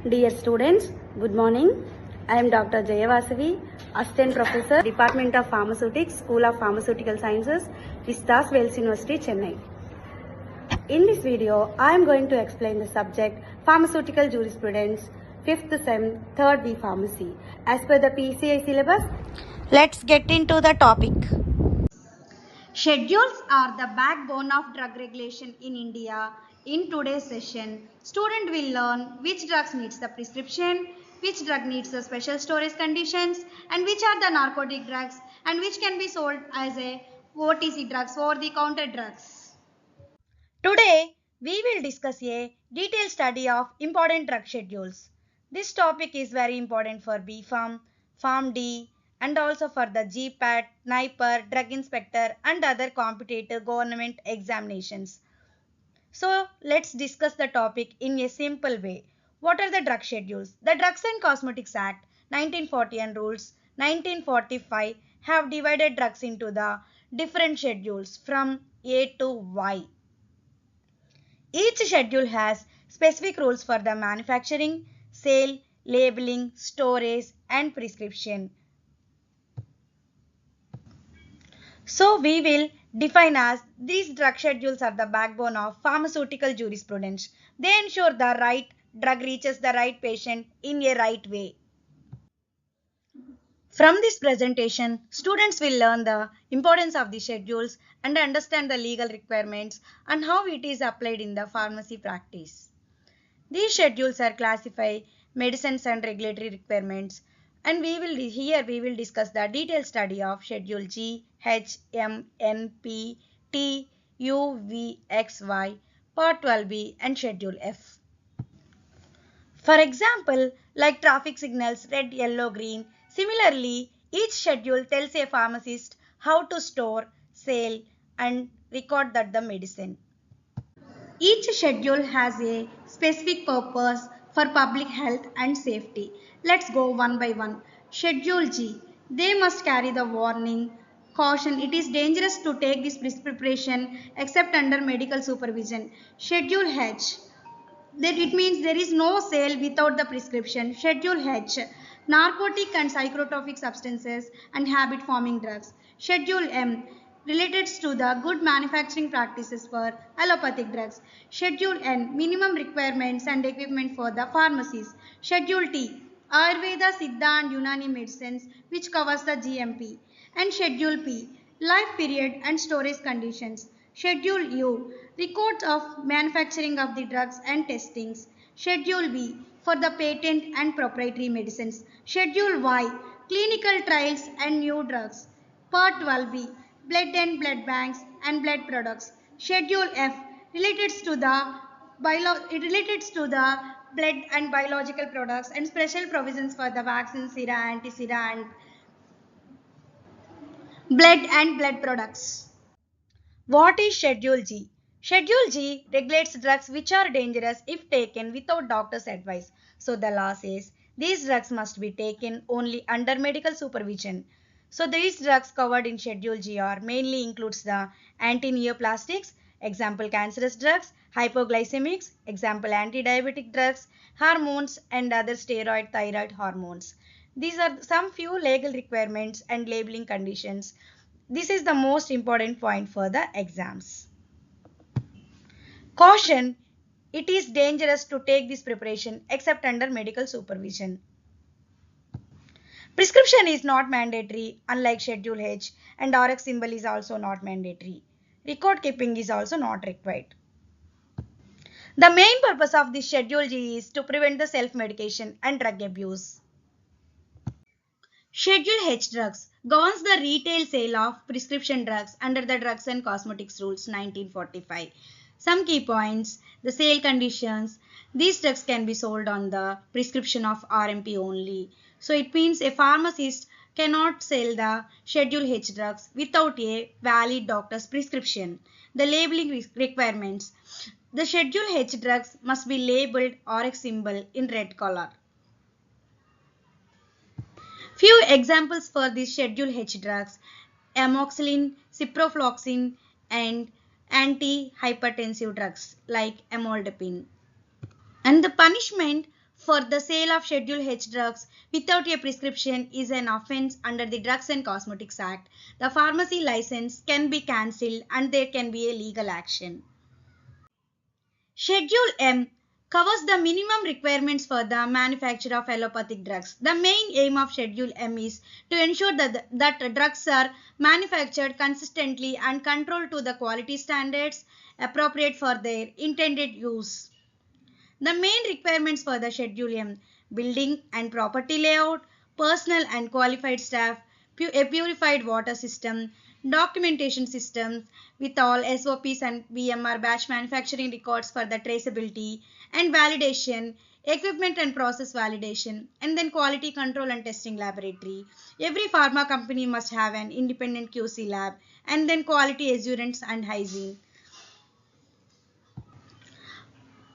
Dear students, good morning. I am Dr. Jayavasavi, Assistant Professor, Department of Pharmaceutics, School of Pharmaceutical Sciences, VISTAS-PHARMACY, University, Chennai. In this video, I am going to explain the subject Pharmaceutical Jurisprudence, 5th Sem, 3rd B.Pharmacy. As per the PCI syllabus, let's get into the topic. Schedules are the backbone of drug regulation in India. In today's session, student will learn which drugs needs the prescription, which drug needs the special storage conditions, and which are the narcotic drugs and which can be sold as a OTC drugs, over-the-counter drugs. Today, we will discuss a detailed study of important drug schedules. This topic is very important for B.Pharm, PharmD, and also for the GPAT, NIPER, Drug Inspector and other competitive government examinations. So let's discuss the topic in a simple way. What are the drug schedules? The Drugs and Cosmetics Act 1940 and Rules 1945 have divided drugs into the different schedules from A to Y. Each schedule has specific rules for the manufacturing, sale, labeling, storage and prescription. So we will define as these drug schedules are the backbone of pharmaceutical jurisprudence. They ensure the right drug reaches the right patient in a right way. From this presentation, students will learn the importance of the schedules and understand the legal requirements and how it is applied in the pharmacy practice. These schedules are classified medicines and regulatory requirements, and we will discuss the detailed study of Schedule G, H, M, N, P, T, U, V, X, Y, Part 12B and Schedule F. For example, like traffic signals red, yellow, green, similarly each schedule tells a pharmacist how to store, sell and record that the medicine. Each schedule has a specific purpose for public health and safety. Let's go one by one. Schedule G. They must carry the warning, caution, it is dangerous to take this preparation except under medical supervision. Schedule H. It means there is no sale without the prescription. Schedule H. Narcotic and psychotropic substances and habit forming drugs. Schedule M. Related to the good manufacturing practices for allopathic drugs. Schedule N. Minimum requirements and equipment for the pharmacies. Schedule T. Ayurveda, Siddha and Unani medicines which covers the GMP. And Schedule P. Life period and storage conditions. Schedule U. Records of manufacturing of the drugs and testings. Schedule V. For the patent and proprietary medicines. Schedule Y. Clinical trials and new drugs. Part 12B. Blood and blood banks and blood products. Schedule F. Related to the blood and biological products and special provisions for the vaccine, sera, anti-sera and blood products. What is Schedule G? Schedule G regulates drugs which are dangerous if taken without doctor's advice. So the law says these drugs must be taken only under medical supervision. So these drugs covered in Schedule G are mainly includes the anti-neoplastics, example cancerous drugs, hypoglycemics, example anti-diabetic drugs, hormones and other steroid thyroid hormones. These are some few legal requirements and labeling conditions. This is the most important point for the exams. Caution, it is dangerous to take this preparation except under medical supervision. Prescription is not mandatory unlike Schedule H and RX symbol is also not mandatory. Record keeping is also not required. The main purpose of this Schedule G is to prevent the self-medication and drug abuse. Schedule H drugs governs the retail sale of prescription drugs under the Drugs and Cosmetics Rules 1945. Some key points, the sale conditions. These drugs can be sold on the prescription of RMP only. So it means a pharmacist cannot sell the Schedule H drugs without a valid doctor's prescription. The labeling requirements. The Schedule H drugs must be labeled RX symbol in red color. Few examples for these Schedule H drugs: amoxicillin, ciprofloxacin and antihypertensive drugs like amlodipine. And the punishment for the sale of Schedule H drugs without a prescription is an offense under the Drugs and Cosmetics Act. The pharmacy license can be cancelled and there can be a legal action. Schedule M covers the minimum requirements for the manufacture of allopathic drugs. The main aim of Schedule M is to ensure that drugs are manufactured consistently and controlled to the quality standards appropriate for their intended use. The main requirements for the Schedule M: building and property layout, personal and qualified staff, a purified water system, documentation systems with all SOPs and BMR batch manufacturing records for the traceability and validation, equipment and process validation, and then quality control and testing laboratory. Every pharma company must have an independent QC lab, and then quality assurance and hygiene.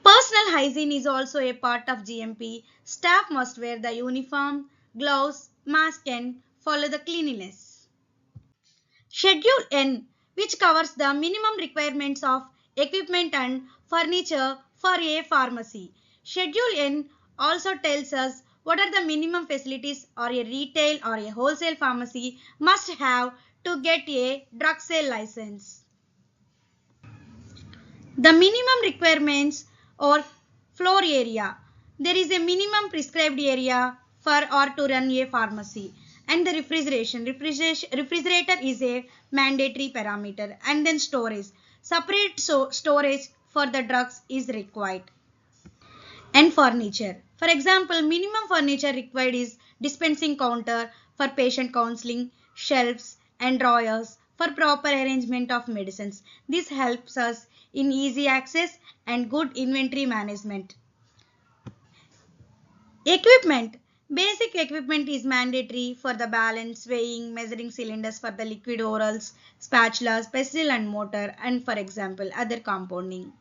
Personal hygiene is also a part of GMP. Staff must wear the uniform, gloves, mask and follow the cleanliness. Schedule N, which covers the minimum requirements of equipment and furniture for a pharmacy. Schedule N also tells us what are the minimum facilities or a retail or a wholesale pharmacy must have to get a drug sale license. The minimum requirements or floor area. There is a minimum prescribed area for or to run a pharmacy. And the refrigerator is a mandatory parameter. And then storage. Separate storage for the drugs is required. And furniture. For example, minimum furniture required is dispensing counter for patient counseling, shelves and drawers for proper arrangement of medicines. This helps us in easy access and good inventory management. Equipment. Basic equipment is mandatory for the balance, weighing, measuring cylinders for the liquid orals, spatulas, pestle and mortar, and for example, other compounding.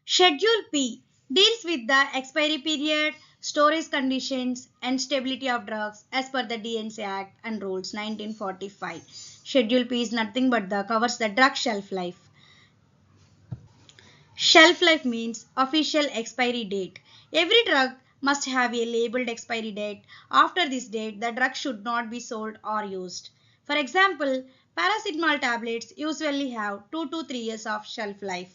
Schedule P deals with the expiry period, storage conditions and stability of drugs as per the DNC Act and Rules 1945. Schedule P is nothing but covers the drug shelf life. Shelf life means official expiry date. Every drug must have a labeled expiry date. After this date, the drug should not be sold or used. For example, paracetamol tablets usually have 2 to 3 years of shelf life.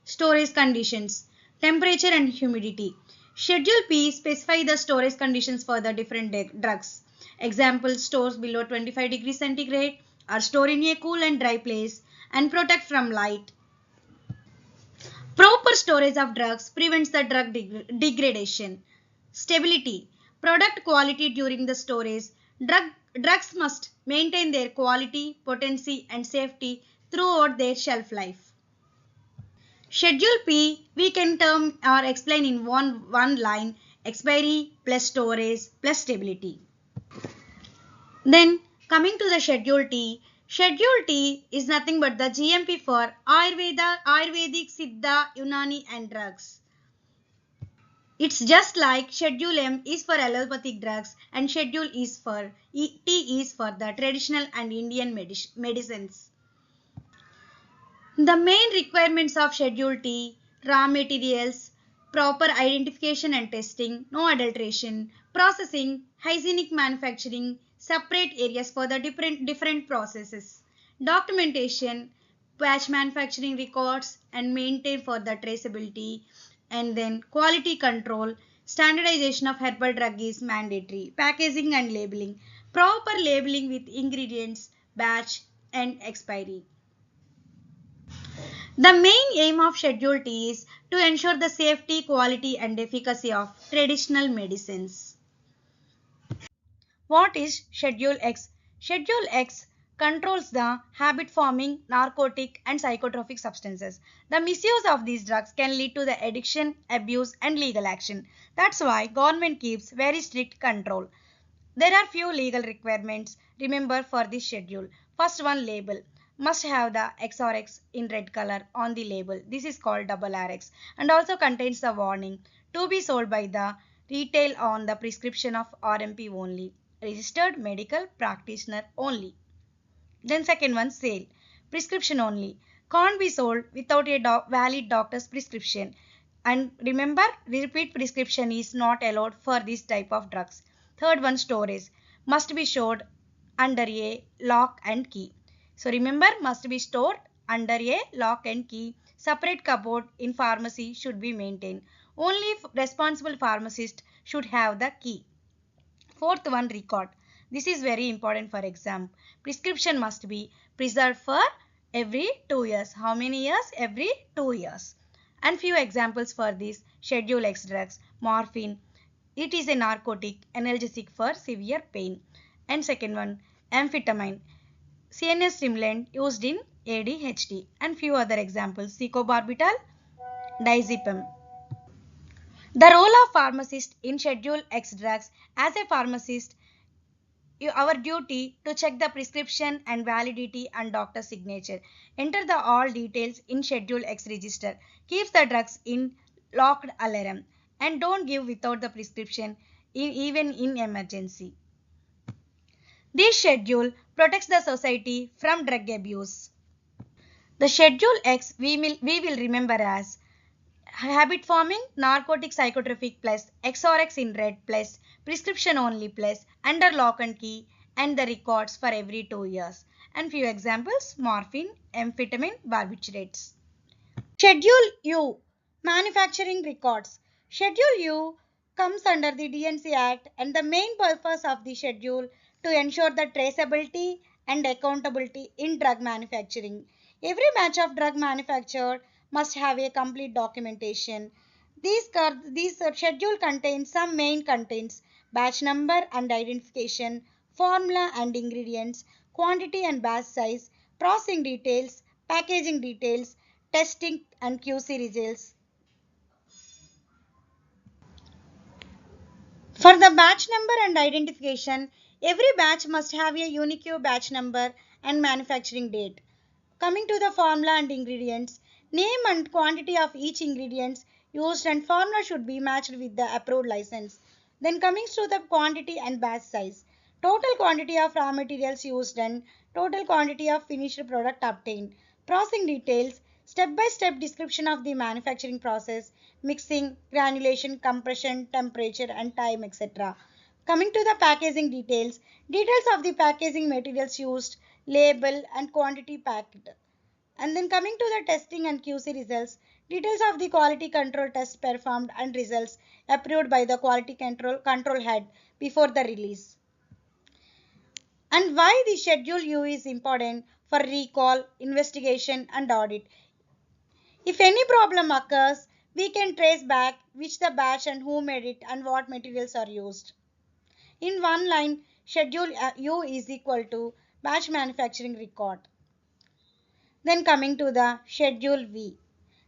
Storage conditions, temperature and humidity. Schedule P specify the storage conditions for the different drugs. Example, stores below 25 degrees centigrade are stored in a cool and dry place and protect from light. Proper storage of drugs prevents the drug degradation. Stability. Product quality during the storage. Drugs must maintain their quality, potency and safety throughout their shelf life. Schedule P we can term or explain in one line: expiry plus storage plus stability. Then coming to the Schedule T. Schedule T is nothing but the GMP for Ayurvedic, Siddha, Unani and drugs. It's just like Schedule M is for allopathic drugs and Schedule T is for the traditional and Indian medicines. The main requirements of Schedule T: raw materials, proper identification and testing, no adulteration, processing, hygienic manufacturing, separate areas for the different processes, documentation, batch manufacturing records and maintain for the traceability, and then quality control. Standardization of herbal drug is mandatory, packaging and labeling, proper labeling with ingredients, batch and expiry. The main aim of Schedule T is to ensure the safety, quality and efficacy of traditional medicines. What is Schedule X? Schedule X controls the habit-forming, narcotic and psychotropic substances. The misuse of these drugs can lead to the addiction, abuse and legal action. That's why government keeps very strict control. There are few legal requirements, remember, for this schedule. First one, label. Must have the XRX in red color on the label. This is called double RX and also contains the warning: to be sold by the retail on the prescription of RMP only, registered medical practitioner only. Then second one, sale. Prescription only. Can't be sold without a valid doctor's prescription. And remember, repeat prescription is not allowed for this type of drugs. Third one, storage must be stored under a lock and key. So remember, must be stored under a lock and key. Separate cupboard in pharmacy should be maintained. Only responsible pharmacist should have the key. Fourth one, record. This is very important for exam. Prescription must be preserved for every 2 years. How many years? Every 2 years. And few examples for this: Schedule X drugs, morphine. It is a narcotic, analgesic for severe pain. And second one, amphetamine, CNS stimulant used in ADHD. And few other examples: secobarbital, diazepam. The role of pharmacist in Schedule X drugs. As a pharmacist, our duty to check the prescription and validity and doctor signature. Enter the all details in Schedule X register. Keeps the drugs in locked alarm and don't give without the prescription even in emergency. This schedule protects the society from drug abuse. The Schedule X we will remember as habit forming, narcotic psychotropic plus, XRX in red plus, prescription only plus, under lock and key, and the records for every 2 years. And few examples: morphine, amphetamine, barbiturates. Schedule U, manufacturing records. Schedule U comes under the DNC Act, and the main purpose of the schedule to ensure the traceability and accountability in drug manufacturing. Every batch of drug manufactured must have a complete documentation. These schedule contains some main contents: batch number and identification, formula and ingredients, quantity and batch size, processing details, packaging details, testing and QC results. For the batch number and identification, every batch must have a unique batch number and manufacturing date. Coming to the formula and ingredients, name and quantity of each ingredients used and formula should be matched with the approved license. Then coming to the quantity and batch size, total quantity of raw materials used and total quantity of finished product obtained. Processing details, step-by-step description of the manufacturing process, mixing, granulation, compression, temperature and time, etc. Coming to the packaging details, details of the packaging materials used, label and quantity packed. And then coming to the testing and QC results, details of the quality control tests performed and results approved by the quality control head before the release. And why the Schedule U is important for recall, investigation and audit. If any problem occurs, we can trace back which the batch and who made it and what materials are used. In one line, Schedule U is equal to batch manufacturing record. Then coming to the Schedule V.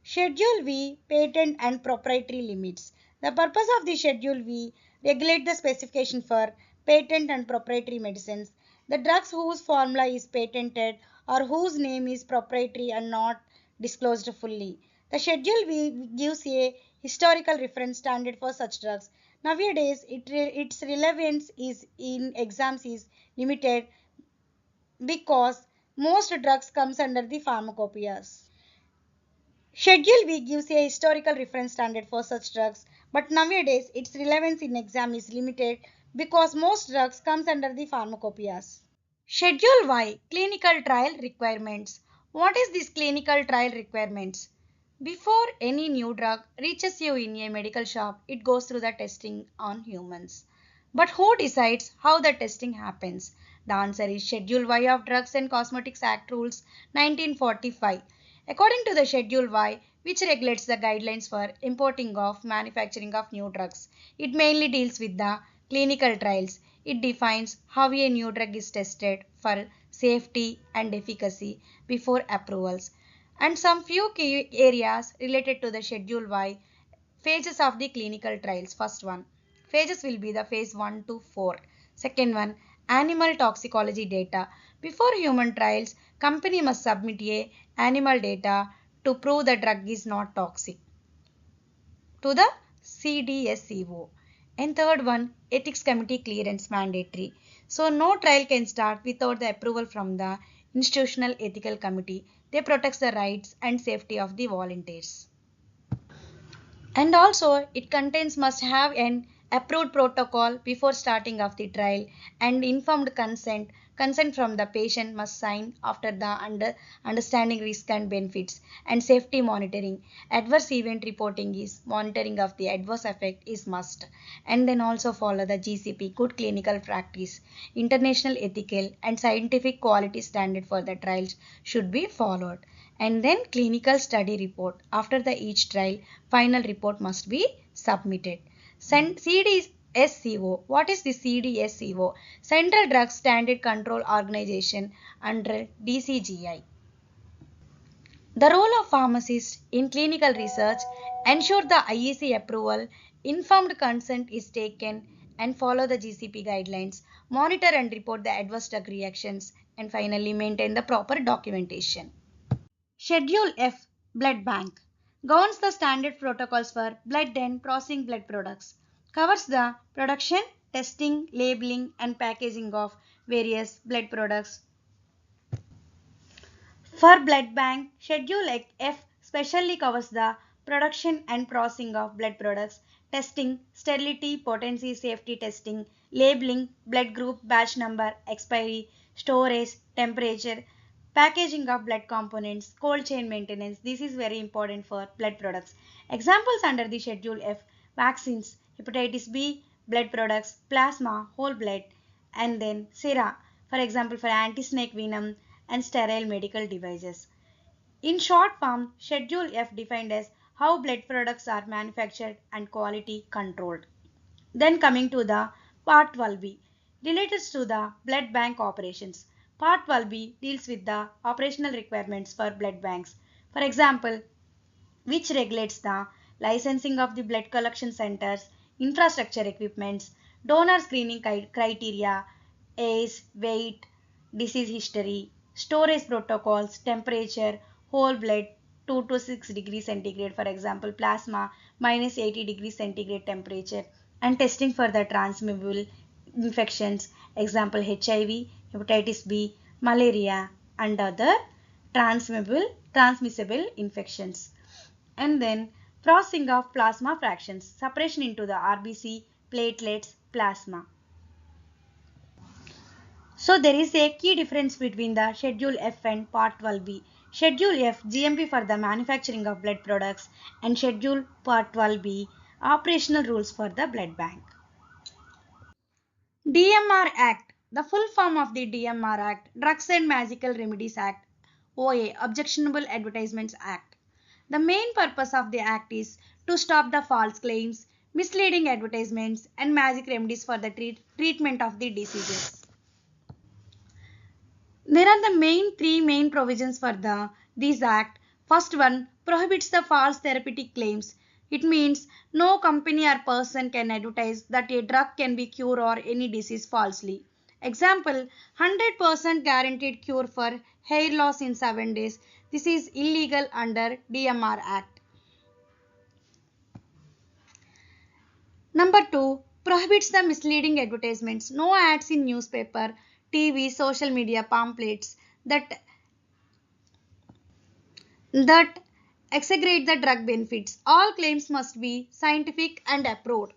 Schedule V, patent and proprietary limits. The purpose of the Schedule V regulate the specification for patent and proprietary medicines. The drugs whose formula is patented or whose name is proprietary and not disclosed fully. The Schedule V gives a historical reference standard for such drugs. Nowadays, its relevance is in exams is limited because most drugs comes under the pharmacopoeias. Schedule V gives a historical reference standard for such drugs, but nowadays its relevance in exam is limited because most drugs comes under the pharmacopoeias. Schedule Y, clinical trial requirements. What is this clinical trial requirements? Before any new drug reaches you in a medical shop, it goes through the testing on humans. But who decides how the testing happens? The answer is Schedule Y of Drugs and Cosmetics Act Rules 1945. According to the Schedule Y, which regulates the guidelines for importing of manufacturing of new drugs, it mainly deals with the clinical trials. It defines how a new drug is tested for safety and efficacy before approvals. And some few key areas related to the Schedule Y. Phases of the clinical trials. First one, phases will be the phase 1 to 4. Second one, animal toxicology data. Before human trials, company must submit a animal data to prove the drug is not toxic to the CDSCO. And third one, ethics committee clearance mandatory. So no trial can start without the approval from the institutional ethical committee. They protect the rights and safety of the volunteers. And also it contains must have an approved protocol before starting of the trial and informed consent from the patient must sign after the understanding risk and benefits and safety monitoring. Adverse event reporting is monitoring of the adverse effect is must, and then also follow the GCP good clinical practice. International ethical and scientific quality standard for the trials should be followed. And then clinical study report. After the each trial, final report must be submitted. CDSCO. What is the CDSCO? Central Drug Standard Control Organization under DCGI. The role of pharmacists in clinical research ensure the IEC approval, informed consent is taken and follow the GCP guidelines, monitor and report the adverse drug reactions, and finally maintain the proper documentation. Schedule F Blood Bank governs the standard protocols for blood and processing blood products, covers the production, testing, labeling, and packaging of various blood products. For blood bank, Schedule F specially covers the production and processing of blood products, testing, sterility, potency, safety testing, labeling, blood group, batch number, expiry, storage, temperature, packaging of blood components, cold chain maintenance. This is very important for blood products. Examples under the Schedule F: vaccines, hepatitis B, blood products, plasma, whole blood, and then sera, for example, for anti-snake venom and sterile medical devices. In short form, Schedule F defined as how blood products are manufactured and quality controlled. Then coming to the Part 12b, related to the blood bank operations. Part 12b deals with the operational requirements for blood banks. For example, which regulates the licensing of the blood collection centers, infrastructure equipments, donor screening criteria, age, weight, disease history, storage protocols, temperature, whole blood 2 to 6 degrees centigrade, for example, plasma minus 80 degrees centigrade temperature, and testing for the transmissible infections, example HIV, hepatitis B, malaria, and other transmissible infections. And then processing of plasma fractions, separation into the RBC, platelets, plasma. So there is a key difference between the Schedule F and Part 12b. Schedule F GMP for the manufacturing of blood products and Schedule Part 12b operational rules for the blood bank. DMR Act. The full form of the DMR Act, Drugs and Magical Remedies Act, OA, Objectionable Advertisements Act. The main purpose of the Act is to stop the false claims, misleading advertisements, and magic remedies for the treatment of the diseases. There are the three main provisions for this Act. First one prohibits the false therapeutic claims. It means no company or person can advertise that a drug can be cure or any disease falsely. Example, 100% guaranteed cure for hair loss in 7 days. This is illegal under DMR Act. Number 2, prohibits the misleading advertisements. No ads in newspaper, TV, social media, pamphlets that exaggerate the drug benefits. All claims must be scientific and approved.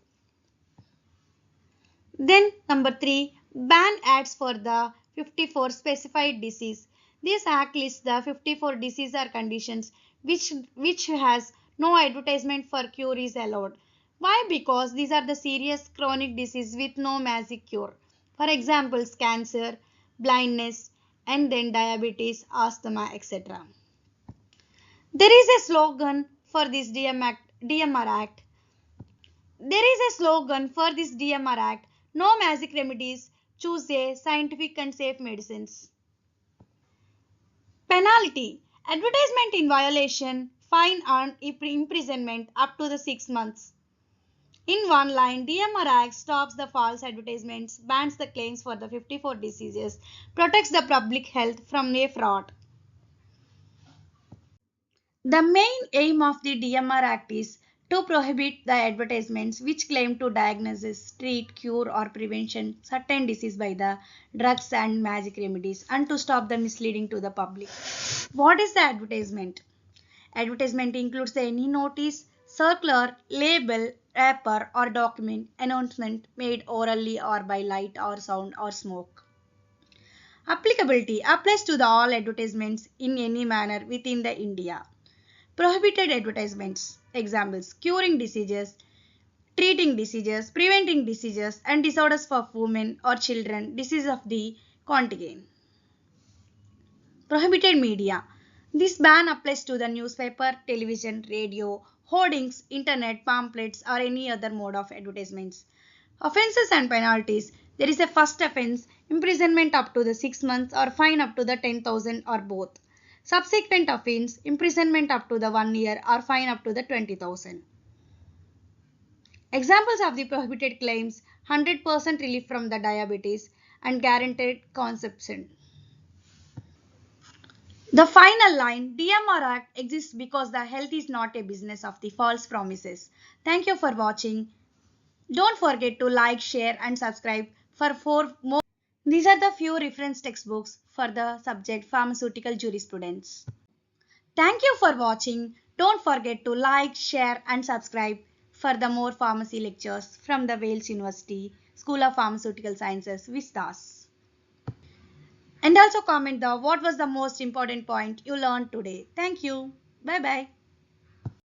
Then number 3, ban ads for the 54 specified disease. This act lists the 54 disease or conditions which has no advertisement for cure is allowed. Why? Because these are the serious chronic disease with no magic cure. For example, cancer, blindness, and then diabetes, asthma, etc. There is a slogan for this DMR Act. There is a slogan for this DMR Act. No magic remedies. Choose a scientific and safe medicines. Penalty. Advertisement in violation. Fine and imprisonment up to the 6 months. In one line, DMR Act stops the false advertisements, bans the claims for the 54 diseases, protects the public health from a fraud. The main aim of the DMR Act is to prohibit the advertisements which claim to diagnose, treat, cure or prevention certain disease by the drugs and magic remedies and to stop the misleading to the public. What is the advertisement? Advertisement includes any notice, circular, label, wrapper or document, announcement made orally or by light or sound or smoke. Applicability applies to the all advertisements in any manner within the India. Prohibited advertisements. Examples: curing diseases, treating diseases, preventing diseases and disorders for women or children, disease of the contagion. Prohibited media. This ban applies to the newspaper, television, radio, hoardings, internet, pamphlets or any other mode of advertisements. Offences and penalties. There is a first offence, imprisonment up to the 6 months or fine up to the 10,000 or both. Subsequent offence, imprisonment up to the 1 year or fine up to the 20,000. Examples of the prohibited claims: 100% relief from the diabetes and guaranteed conception. The final line, DMR Act exists because the health is not a business of the false promises. Thank you for watching. Don't forget to like, share and subscribe for 4 more. These are the few reference textbooks for the subject Pharmaceutical Jurisprudence. Thank you for watching. Don't forget to like, share and subscribe for the more pharmacy lectures from the Wales University School of Pharmaceutical Sciences, VISTAS. And also comment what was the most important point you learned today. Thank you. Bye bye.